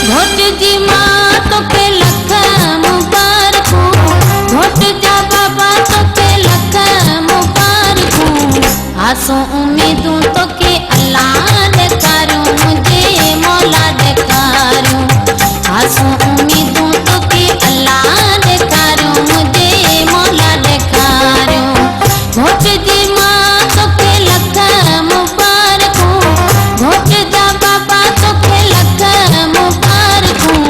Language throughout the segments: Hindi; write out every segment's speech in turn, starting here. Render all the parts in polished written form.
घोट जी माँ तो के लख मुबारकूं, घोट जा बाबा तो के लख मुबारकूं। आसूं उम्मीदूं तो के अल्लाह ॾेखारूं, मुझे मौला ॾेखारूं। आसूं उम्मीदूं तो के अल्लाह ॾेखारूं, मुझे मौला ॾेखारूं। घोट जी माँ तो के लख मुबारकूं, घोट जा बाबा तो के लख मुबारकूं।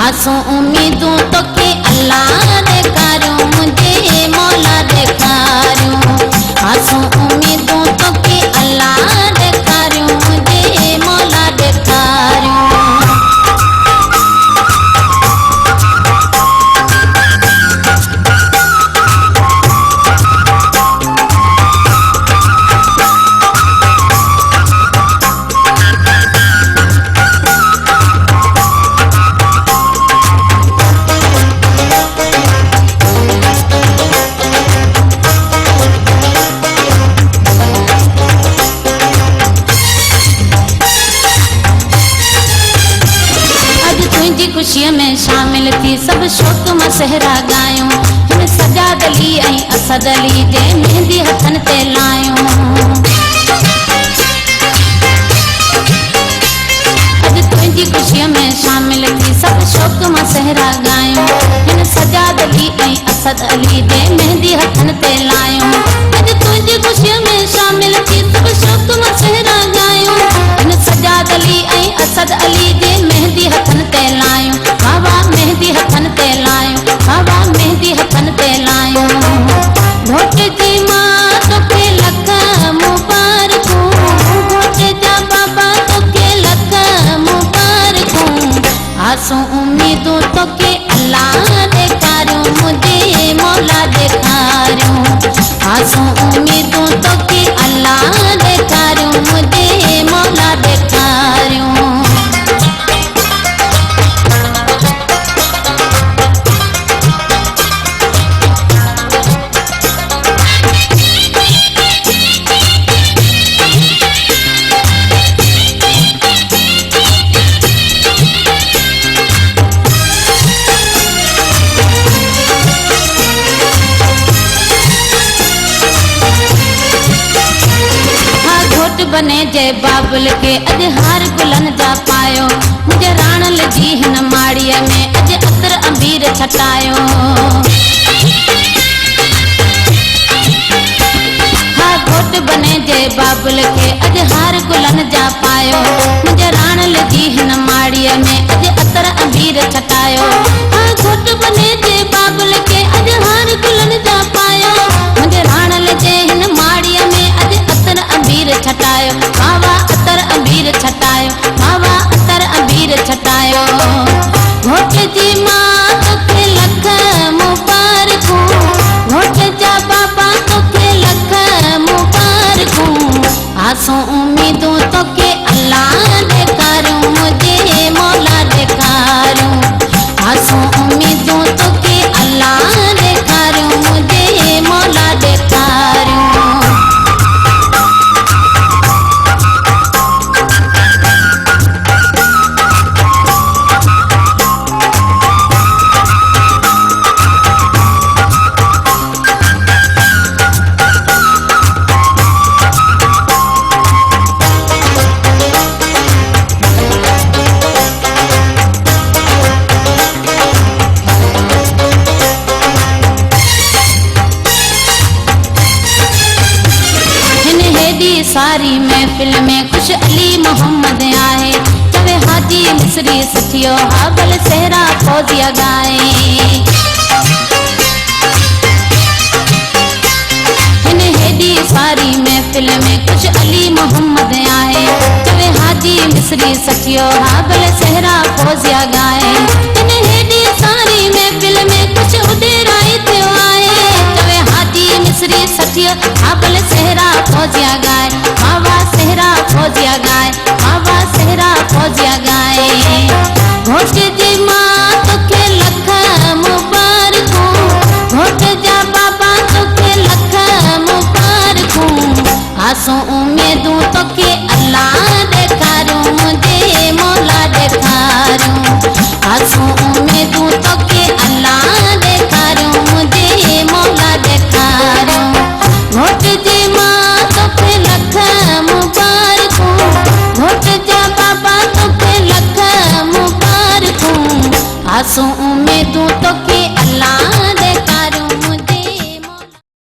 आसूं उम्मीदूं तो के अल्लाह ॾेखारूं, मुझे मौला ॾेखारूं। आसूं उम्मीदूं तो के अल्लाह ॾेखारूं, मुझे मौला ॾेखारूं। खुशीअ में शामिल थी सब शौक़ मां सहरा गायूं, हिन सजाद अली ऐं असद अली जे मेहंदी हथनि ते लायूं। अॼु तुंहिंजी खुशीअ में शामिल थी सब शौक़ मां सहरा गायूं, हिन सजाद अली ऐं असद अली जे मेहंदी हथनि ते लायूं। अॼु तुंहिंजी खुशीअ में शामिल थी सब शौक़ मां सहरा गायूं, हिन सजाद अली ऐं असद अली जे मेहंदी हथनि ते लायूं। बाबा मेहंदी हथनि ते लायूं, बाबा मेहंदी हथनि ते लायूं। घोट जी माँ तो के लख मुबारकूं, घोट जा बाबा तो के लख मुबारकूं। आसूं उम्मीदूं तो के अल्लाह ॾेखारूं, मुझे मौला ॾेखारूं। आसूं उम्मीदूं तो के अल्लाह ॾेखारूं, मुझे मौला ॾेखारूं। बने जय बाबुल के अॼु हार गुलन जा पायो, मुझे राणल जी हिन माड़ीअ में अॼु अतर अंबीर छटायो। हा घोट बने जय बाबुल के अॼु हार गुलन जा पायो, मुझे राणल जी हिन माड़ीअ में अॼु अतर अंबीर छटायो। हा घोट बने जय बाबुल के अॼु हार गुलन जा पायो, मुझे राणल जे हिन माड़ीअ में अॼु अतर अंबीर छटायो। बाबा अतर अंबीर छटायो, बाबा अतर अंबीर छटायो। घोट जी माँ तो के लख मुबारकूं, घोट जा बाबा तो के लख मुबारकूं। आसूं उम्मीदूं तो के अल्लाह ॾेखारूं, मुझे मौला ॾेखारूं। आसूं उम्मीदूं तो के अल्लाह ॾेखारूं, मुझे मौला ॾेखारूं। सारी महफिल में खुश अली मोहम्मद आए, चवे हाजी मिस्री सथियो हा भल सहरा फौजिया गाए। हिन हेडी सारी महफिल में खुश अली मोहम्मद आए, चवे हाजी मिस्री सथियो हा भल सहरा फौजिया गाए। हिन हेडी सारी महफिल में खुश उडेराई थियो आए, चवे हाजी मिस्री सथियो हा भल सहरा फौजिया गाए। बाबा सहरा फौजिया गाए, बाबा सहरा फौजिया गाए। घोट जी माँ तो के लख मुबारकूं, घोट जा बाबा तो के लख मुबारकूं। आसूं उम्मीदूं तो के अल्लाह ॾेखारूं, मुझे मौला ॾेखारूं। आसूं उम्मीदूं तोखे अल्लाह